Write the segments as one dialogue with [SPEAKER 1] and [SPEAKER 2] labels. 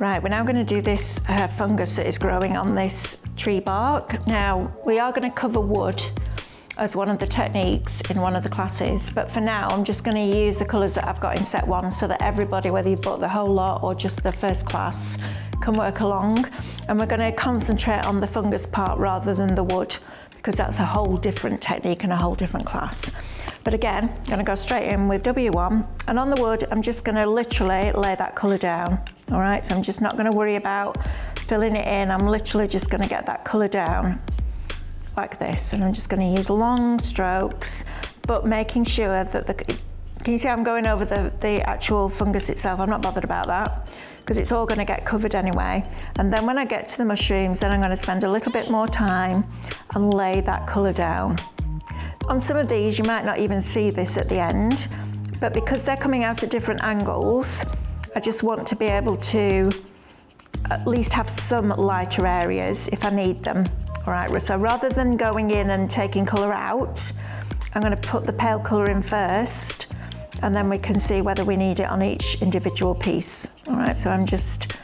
[SPEAKER 1] Right, we're now going to do this fungus that is growing on this tree bark. Now, we are going to cover wood as one of the techniques in one of the classes, but for now I'm just going to use the colours that I've got in set one so that everybody, whether you've bought the whole lot or just the first class, can work along. And we're going to concentrate on the fungus part rather than the wood, because that's a whole different technique and a whole different class. But again, I'm going to go straight in with W1, and on the wood I'm just going to literally lay that colour down. All right, so I'm just not going to worry about filling it in. I'm literally just going to get that colour down like this, and I'm just going to use long strokes, but making sure that can you see I'm going over the actual fungus itself? I'm not bothered about that because it's all going to get covered anyway. And then when I get to the mushrooms, then I'm going to spend a little bit more time and lay that colour down. On some of these, you might not even see this at the end, but because they're coming out at different angles, I just want to be able to at least have some lighter areas if I need them. All right, so rather than going in and taking colour out, I'm going to put the pale colour in first, and then we can see whether we need it on each individual piece. All right, so I'm just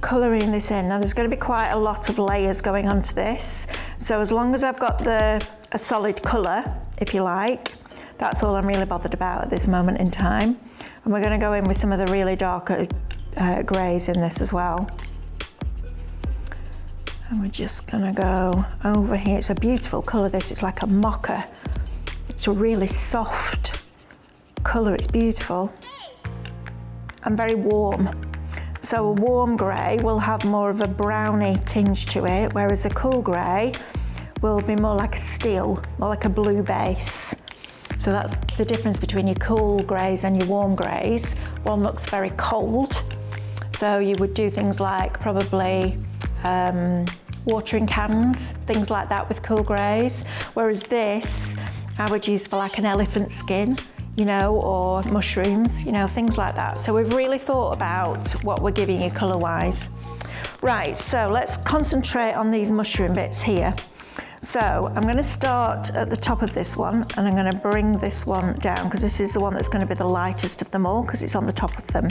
[SPEAKER 1] colouring this in. Now there's going to be quite a lot of layers going onto this, so as long as I've got a solid colour, if you like, that's all I'm really bothered about at this moment in time. And we're going to go in with some of the really darker greys in this as well. And we're just going to go over here. It's a beautiful colour, this. It's like a mocha. It's a really soft colour. It's beautiful and very warm. So a warm grey will have more of a browny tinge to it, whereas a cool grey will be more like a steel, more like a blue base. So that's the difference between your cool greys and your warm greys. One looks very cold, so you would do things like probably watering cans, things like that with cool greys, whereas this I would use for like an elephant skin, you know, or mushrooms, you know, things like that. So we've really thought about what we're giving you colour-wise. Right, so let's concentrate on these mushroom bits here. So I'm going to start at the top of this one, and I'm going to bring this one down because this is the one that's going to be the lightest of them all because it's on the top of them.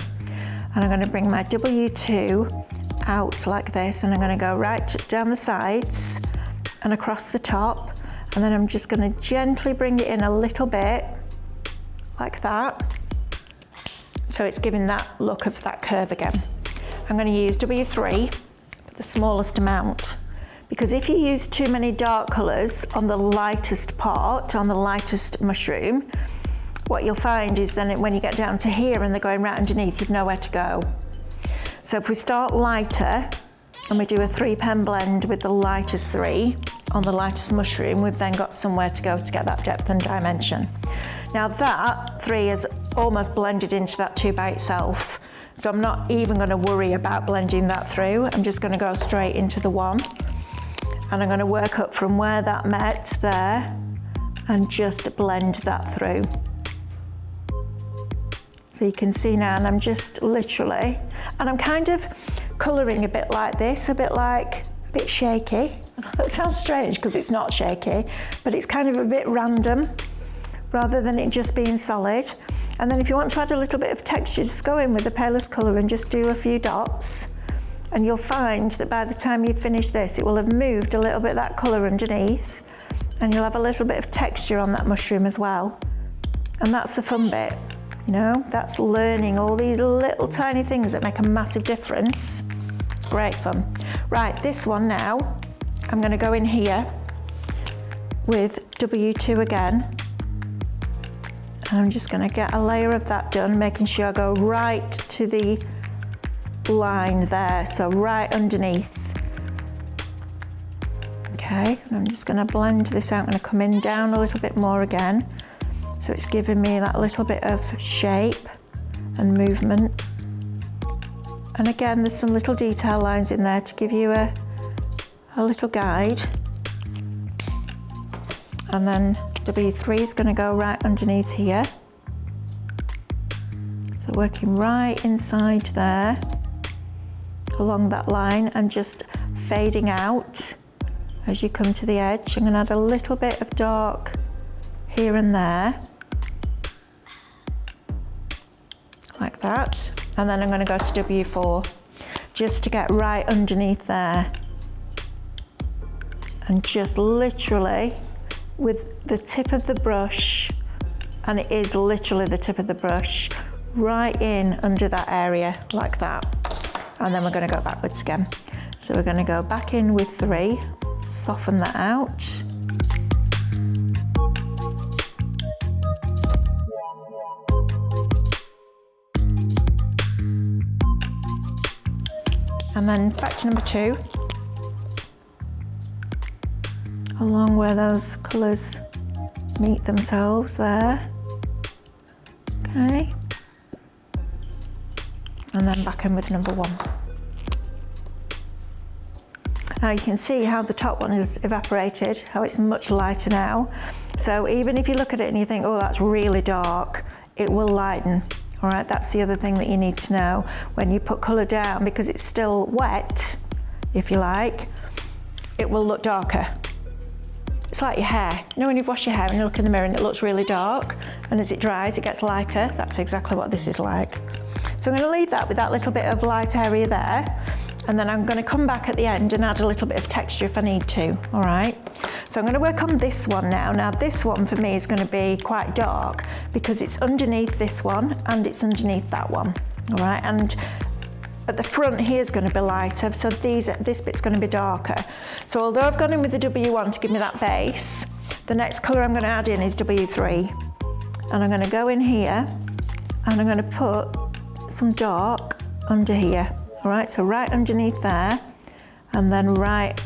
[SPEAKER 1] And I'm going to bring my W2 out like this, and I'm going to go right down the sides and across the top, and then I'm just going to gently bring it in a little bit like that, so it's giving that look of that curve again. I'm going to use W3, the smallest amount, because if you use too many dark colours on the lightest part, on the lightest mushroom, what you'll find is then when you get down to here and they're going right underneath, you've nowhere to go. So if we start lighter and we do a 3-pen blend with the lightest 3 on the lightest mushroom, we've then got somewhere to go to get that depth and dimension. Now that 3 is almost blended into that 2 by itself, so I'm not even going to worry about blending that through. I'm just going to go straight into the 1, and I'm going to work up from where that met there and just blend that through. So you can see now, and I'm just literally, and I'm kind of colouring a bit like this, a bit shaky. That sounds strange because it's not shaky, but it's kind of a bit random rather than it just being solid. And then if you want to add a little bit of texture, just go in with the palest colour and just do a few dots. And you'll find that by the time you finish this, it will have moved a little bit of that colour underneath, and you'll have a little bit of texture on that mushroom as well. And that's the fun bit. You know, that's learning all these little tiny things that make a massive difference. It's great fun. Right, this one now, I'm going to go in here with W2 again. And I'm just going to get a layer of that done, making sure I go right to the line there, so right underneath. Okay, and I'm just going to blend this out. I'm going to come in down a little bit more again. So it's giving me that little bit of shape and movement. And again, there's some little detail lines in there to give you a little guide. And then W3 is going to go right underneath here. So working right inside there, along that line, and just fading out as you come to the edge. I'm going to add a little bit of dark here and there. Like that, and then I'm going to go to W4 just to get right underneath there. And just literally with the tip of the brush, and it is literally the tip of the brush, right in under that area like that. And then we're going to go backwards again. So we're going to go back in with 3, soften that out. And then back to number 2, along where those colours meet themselves there. Okay. And then back in with number 1. Now you can see how the top one has evaporated, how it's much lighter now. So even if you look at it and you think, oh, that's really dark, it will lighten. All right, that's the other thing that you need to know when you put colour down, because it's still wet, if you like, it will look darker. It's like your hair. You know when you've washed your hair and you look in the mirror and it looks really dark, and as it dries, it gets lighter? That's exactly what this is like. So I'm going to leave that with that little bit of light area there, and then I'm going to come back at the end and add a little bit of texture if I need to, all right? So I'm going to work on this one now. Now this one for me is going to be quite dark because it's underneath this one and it's underneath that one, all right? And at the front here is going to be lighter, so this bit's going to be darker. So although I've gone in with the W1 to give me that base, the next colour I'm going to add in is W3. And I'm going to go in here and I'm going to put some dark under here. All right, so right underneath there, and then right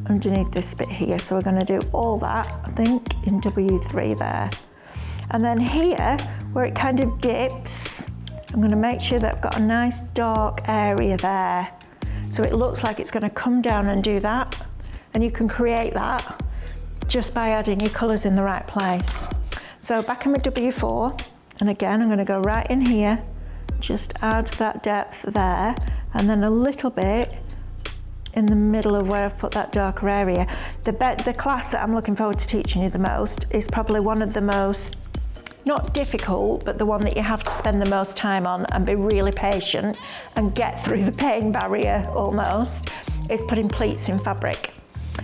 [SPEAKER 1] underneath this bit here. So we're going to do all that, I think, in W3 there. And then here, where it kind of dips, I'm going to make sure that I've got a nice dark area there. So it looks like it's going to come down and do that. And you can create that just by adding your colours in the right place. So back in my W4, and again, I'm going to go right in here, just add that depth there, and then a little bit in the middle of where I've put that darker area. The class that I'm looking forward to teaching you the most is probably one of the most, not difficult, but the one that you have to spend the most time on and be really patient and get through the pain barrier almost, is putting pleats in fabric.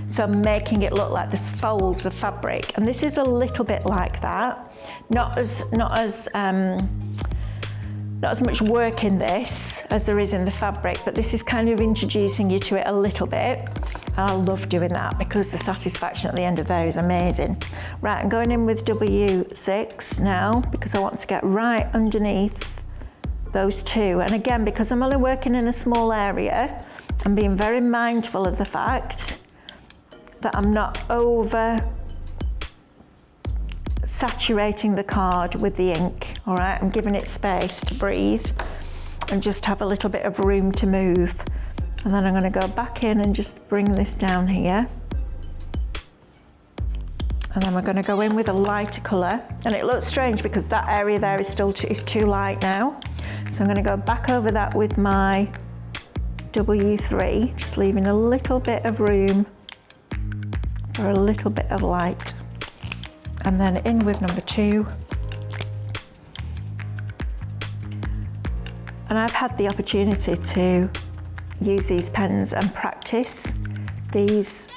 [SPEAKER 1] So making it look like there's folds of fabric. And this is a little bit like that. Not as much work in this as there is in the fabric, but this is kind of introducing you to it a little bit. And I love doing that because the satisfaction at the end of there is amazing. Right, I'm going in with W6 now because I want to get right underneath those two. And again, because I'm only working in a small area, I'm being very mindful of the fact that I'm not over saturating the card with the ink, all right? I'm giving it space to breathe and just have a little bit of room to move. And then I'm going to go back in and just bring this down here. And then we're going to go in with a lighter colour. And it looks strange because that area there is still too light now. So I'm going to go back over that with my W3, just leaving a little bit of room for a little bit of light. And then in with number 2. And I've had the opportunity to use these pens and practice these,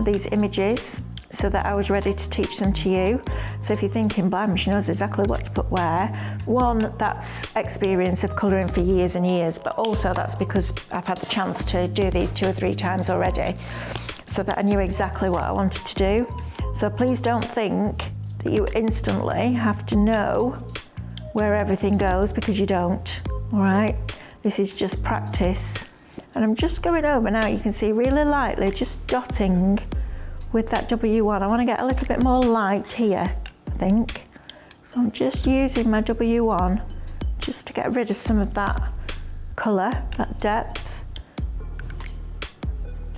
[SPEAKER 1] these images so that I was ready to teach them to you. So if you're thinking, blimey, she knows exactly what to put where. One, that's experience of colouring for years and years, but also that's because I've had the chance to do these 2 or 3 times already, so that I knew exactly what I wanted to do. So please don't think that you instantly have to know where everything goes, because you don't, all right? This is just practice. And I'm just going over now, you can see really lightly, just dotting with that W1. I want to get a little bit more light here, I think. So I'm just using my W1 just to get rid of some of that colour, that depth.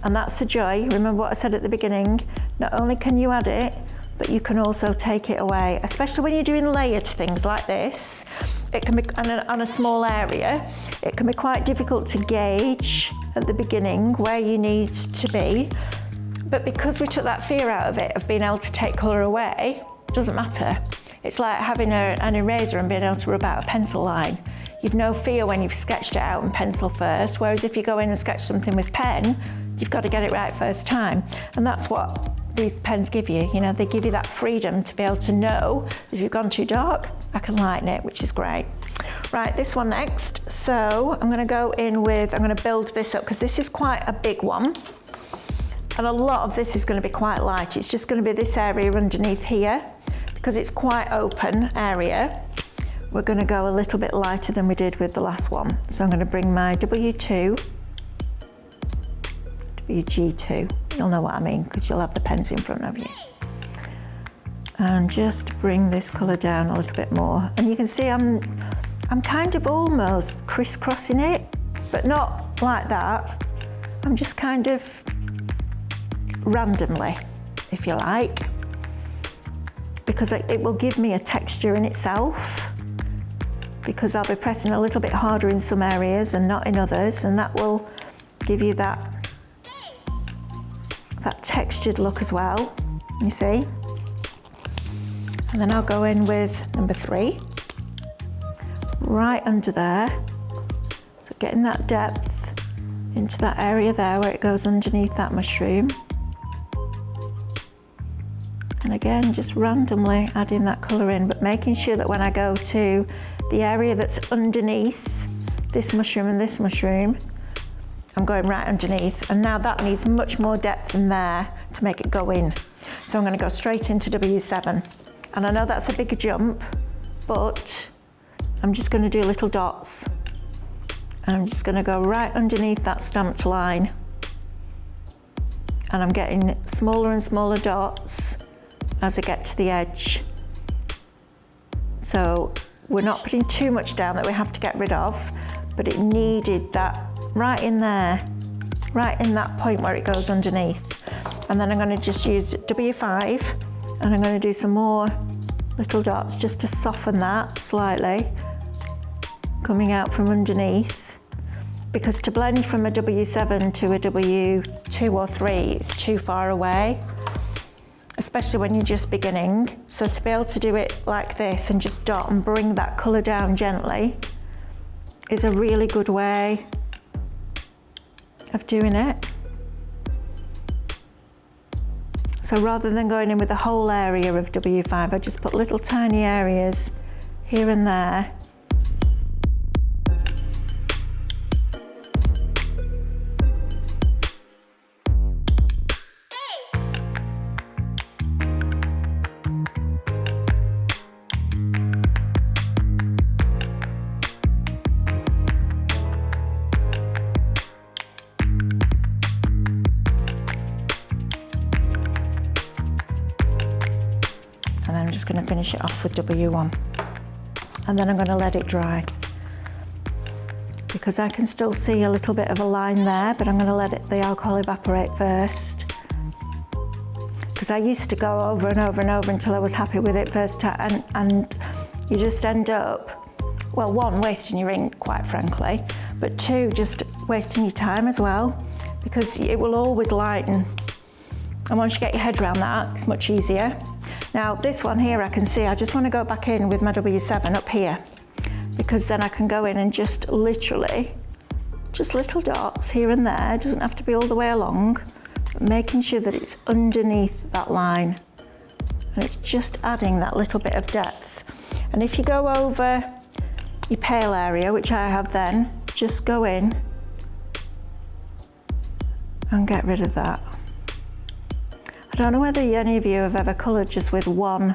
[SPEAKER 1] And that's the joy. Remember what I said at the beginning, not only can you add it, but you can also take it away, especially when you're doing layered things like this. It can be on a small area, it can be quite difficult to gauge at the beginning where you need to be. But because we took that fear out of it, of being able to take colour away, it doesn't matter. It's like having an eraser and being able to rub out a pencil line. you've no fear when you've sketched it out in pencil first, whereas if you go in and sketch something with pen, you've got to get it right first time. And that's what these pens give you. You know, they give you that freedom to be able to know if you've gone too dark, I can lighten it, which is great. Right, this one next. So I'm going to go in with, I'm going to build this up because this is quite a big one. And a lot of this is going to be quite light. It's just going to be this area underneath here because it's quite open area. We're going to go a little bit lighter than we did with the last one. So I'm going to bring my W2, WG2, you'll know what I mean because you'll have the pens in front of you. And just bring this colour down a little bit more. And you can see I'm kind of almost crisscrossing it, but not like that. I'm just kind of randomly, if you like, because it will give me a texture in itself, because I'll be pressing a little bit harder in some areas and not in others, and that will give you that textured look as well, you see. And then I'll go in with number 3, right under there. So getting that depth into that area there where it goes underneath that mushroom. And again, just randomly adding that colour in, but making sure that when I go to the area that's underneath this mushroom and this mushroom, I'm going right underneath. And now that needs much more depth in there to make it go in. So I'm going to go straight into W7. And I know that's a bigger jump, but I'm just going to do little dots. And I'm just going to go right underneath that stamped line. And I'm getting smaller and smaller dots as I get to the edge. So we're not putting too much down that we have to get rid of, but it needed that right in there, right in that point where it goes underneath. And then I'm going to just use W5 and I'm going to do some more little dots just to soften that slightly, coming out from underneath. Because to blend from a W7 to a W2 or 3, it's too far away, especially when you're just beginning. So to be able to do it like this and just dot and bring that colour down gently is a really good way of doing it. So rather than going in with the whole area of W5, I just put little tiny areas here and there. And then I'm just going to finish it off with W1. And then I'm going to let it dry. Because I can still see a little bit of a line there, but I'm going to let the alcohol evaporate first. Because I used to go over and over and over until I was happy with it first time, and you just end up, well, 1, wasting your ink, quite frankly, but 2, just wasting your time as well, because it will always lighten. And once you get your head around that, it's much easier. Now this one here I can see, I just want to go back in with my W7 up here, because then I can go in and just literally, just little dots here and there, it doesn't have to be all the way along, but making sure that it's underneath that line. And it's just adding that little bit of depth. And if you go over your pale area, which I have then, just go in and get rid of that. I don't know whether any of you have ever coloured just with one,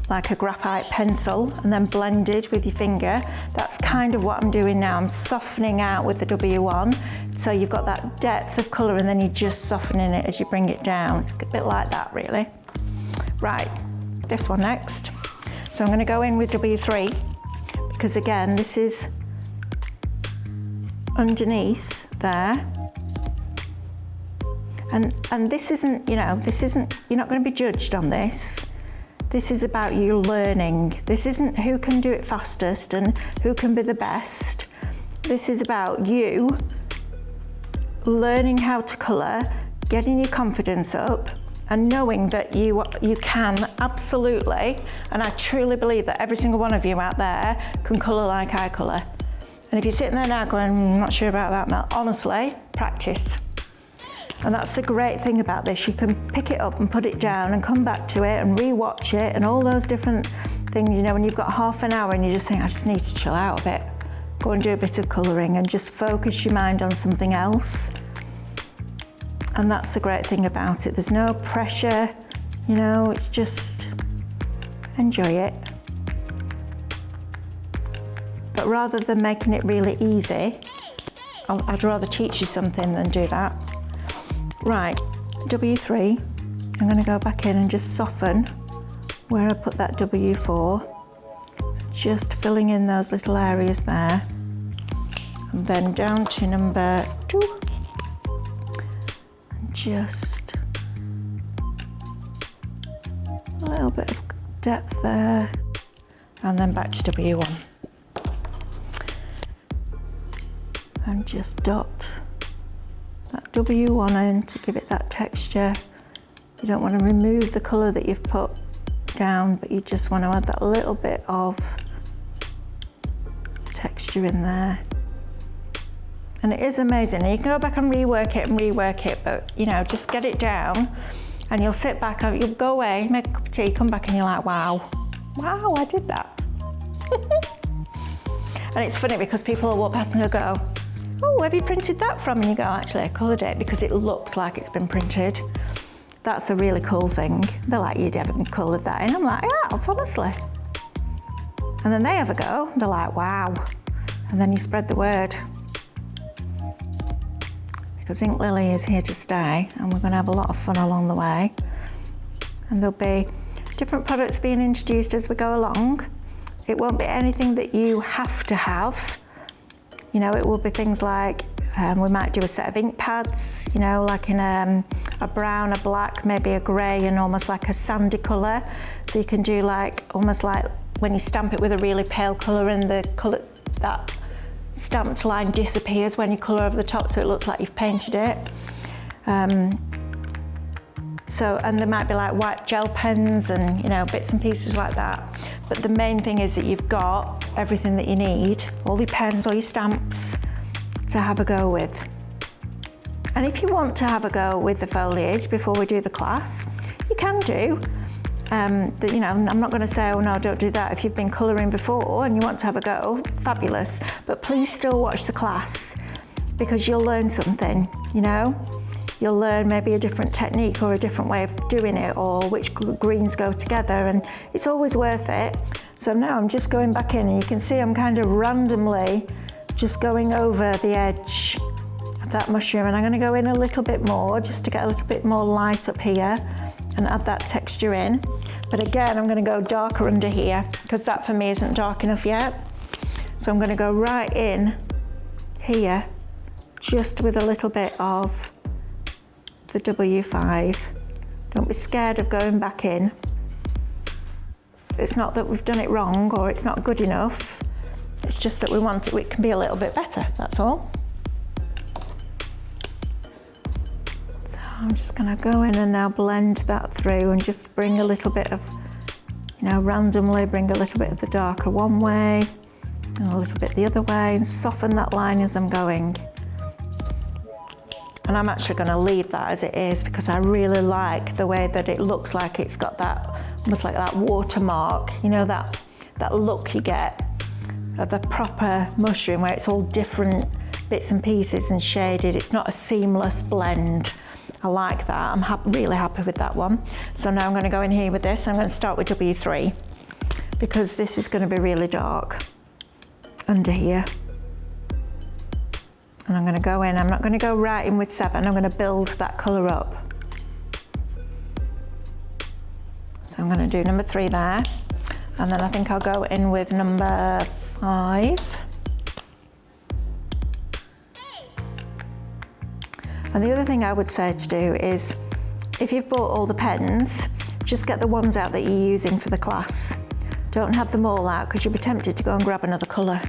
[SPEAKER 1] like a graphite pencil, and then blended with your finger. That's kind of what I'm doing now. I'm softening out with the W1, so you've got that depth of colour and then you're just softening it as you bring it down. It's a bit like that, really. Right, this one next. So I'm going to go in with W3, because again, this is underneath there. And this isn't, you're not going to be judged on this. This is about you learning. This isn't who can do it fastest and who can be the best. This is about you learning how to colour, getting your confidence up, and knowing that you can absolutely, and I truly believe that every single one of you out there can colour like I colour. And if you're sitting there now going, I'm not sure about that, Mel, honestly, practice. And that's the great thing about this. You can pick it up and put it down and come back to it and re-watch it and all those different things, you know, when you've got half an hour and you just think, I just need to chill out a bit. Go and do a bit of colouring and just focus your mind on something else. And that's the great thing about it. There's no pressure, you know, it's just enjoy it. But rather than making it really easy, I'd rather teach you something than do that. Right, W3, I'm going to go back in and just soften where I put that W4. So just filling in those little areas there. And then down to number 2. And just a little bit of depth there. And then back to W1. And just dot that W1 in to give it that texture. You don't want to remove the colour that you've put down, but you just want to add that little bit of texture in there. And it is amazing. And you can go back and rework it, but you know, just get it down and you'll sit back, you'll go away, make a cup of tea, come back and you're like, wow, I did that. And it's funny because people will walk past and they'll go, oh, have you printed that from? And you go, actually, I coloured it because it looks like it's been printed. That's a really cool thing. They're like, you haven't coloured that in. I'm like, yeah, honestly. And then they have a go. They're like, wow. And then you spread the word. Because Inklily is here to stay and we're going to have a lot of fun along the way. And there'll be different products being introduced as we go along. It won't be anything that you have to have. You know, it will be things like, we might do a set of ink pads, you know, like in a brown, a black, maybe a grey and almost like a sandy colour. So you can do like, almost like when you stamp it with a really pale colour and the colour, that stamped line disappears when you colour over the top so it looks like you've painted it. And there might be like white gel pens and, you know, bits and pieces like that. But the main thing is that you've got everything that you need, all your pens, all your stamps to have a go with. And if you want to have a go with the foliage before we do the class, you can do. You know, I'm not going to say, oh no, don't do that. If you've been colouring before and you want to have a go, fabulous. But please still watch the class because you'll learn something, you know. You'll learn maybe a different technique or a different way of doing it or which greens go together, and it's always worth it. So now I'm just going back in and you can see I'm kind of randomly just going over the edge of that mushroom, and I'm going to go in a little bit more just to get a little bit more light up here and add that texture in. But again, I'm going to go darker under here because that for me isn't dark enough yet. So I'm going to go right in here just with a little bit of the W5. Don't be scared of going back in. It's not that we've done it wrong or it's not good enough. It's just that we want it can be a little bit better, that's all. So I'm just going to go in and now blend that through and just bring a little bit of, you know, randomly bring a little bit of the darker one way and a little bit the other way and soften that line as I'm going. And I'm actually going to leave that as it is because I really like the way that it looks like it's got that, almost like that watermark, you know, that look you get of a proper mushroom where it's all different bits and pieces and shaded. It's not a seamless blend. I like that. I'm really happy with that one. So now I'm going to go in here with this. I'm going to start with W3 because this is going to be really dark under here. And I'm going to go in, I'm not going to go right in with 7, I'm going to build that colour up. So I'm going to do number 3 there, and then I think I'll go in with number 5. And the other thing I would say to do is, if you've bought all the pens, just get the ones out that you're using for the class. Don't have them all out because you'll be tempted to go and grab another colour.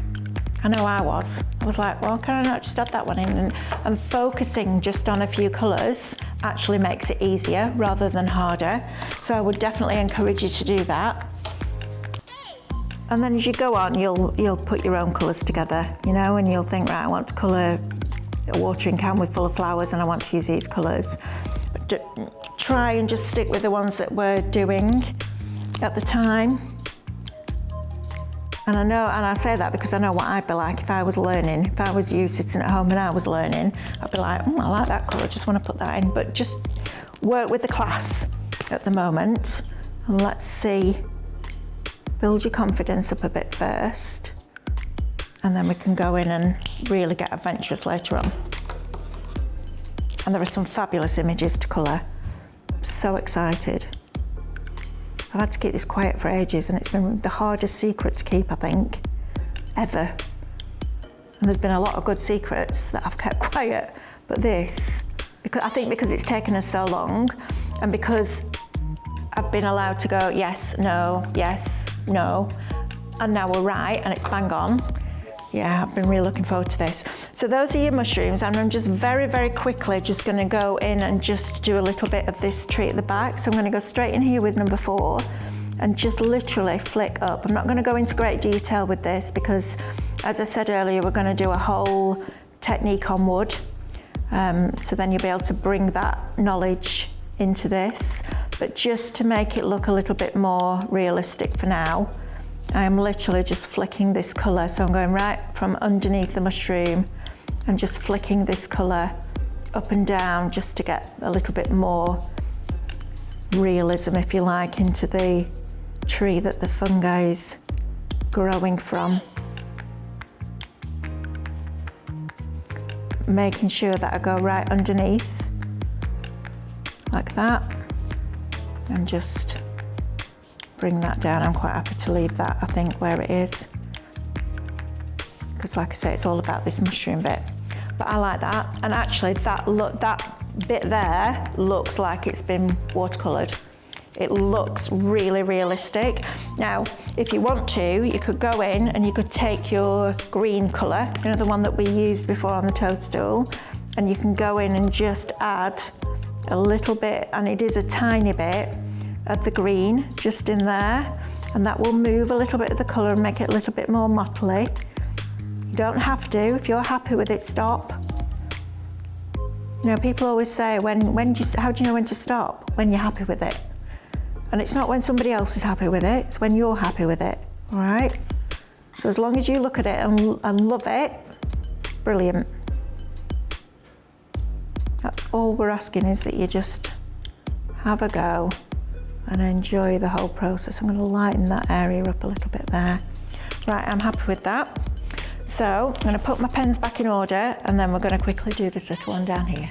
[SPEAKER 1] I know I was like, well, can I not just add that one in? And focusing just on a few colours actually makes it easier rather than harder. So I would definitely encourage you to do that. And then as you go on, you'll put your own colours together, you know, and you'll think, right, I want to colour a watering can with full of flowers and I want to use these colours. Try and just stick with the ones that we're doing at the time. And I say that because I know what I'd be like if I was learning. If I was you sitting at home and I was learning, I'd be like, I like that colour, just want to put that in. But just work with the class at the moment and let's see, build your confidence up a bit first, and then we can go in and really get adventurous later on. And there are some fabulous images to colour. I'm so excited. I've had to keep this quiet for ages and it's been the hardest secret to keep, I think, ever. And there's been a lot of good secrets that I've kept quiet, but this, because it's taken us so long and because I've been allowed to go yes, no, and now we're right and it's bang on. Yeah, I've been really looking forward to this. So those are your mushrooms, and I'm just very, very quickly just going to go in and just do a little bit of this tree at the back. So I'm going to go straight in here with number 4 and just literally flick up. I'm not going to go into great detail with this because, as I said earlier, we're going to do a whole technique on wood. So then you'll be able to bring that knowledge into this. But just to make it look a little bit more realistic for now, I'm literally just flicking this colour. So I'm going right from underneath the mushroom and just flicking this colour up and down just to get a little bit more realism, if you like, into the tree that the fungi is growing from. Making sure that I go right underneath, like that, and just bring that down. I'm quite happy to leave that, I think, where it is, because like I say, it's all about this mushroom bit. But I like that, and actually that bit there looks like it's been watercoloured. It looks really realistic. Now, if you want to, you could go in and you could take your green colour, you know, the one that we used before on the toadstool, and you can go in and just add a little bit, and it is a tiny bit, of the green just in there, and that will move a little bit of the colour and make it a little bit more mottly. You don't have to. If you're happy with it, stop. You know, people always say, how do you know when to stop? When you're happy with it. And it's not when somebody else is happy with it, it's when you're happy with it, all right? So as long as you look at it and love it, brilliant. That's all we're asking, is that you just have a go and enjoy the whole process. I'm going to lighten that area up a little bit there. Right, I'm happy with that. So I'm going to put my pens back in order, and then we're going to quickly do this little one down here.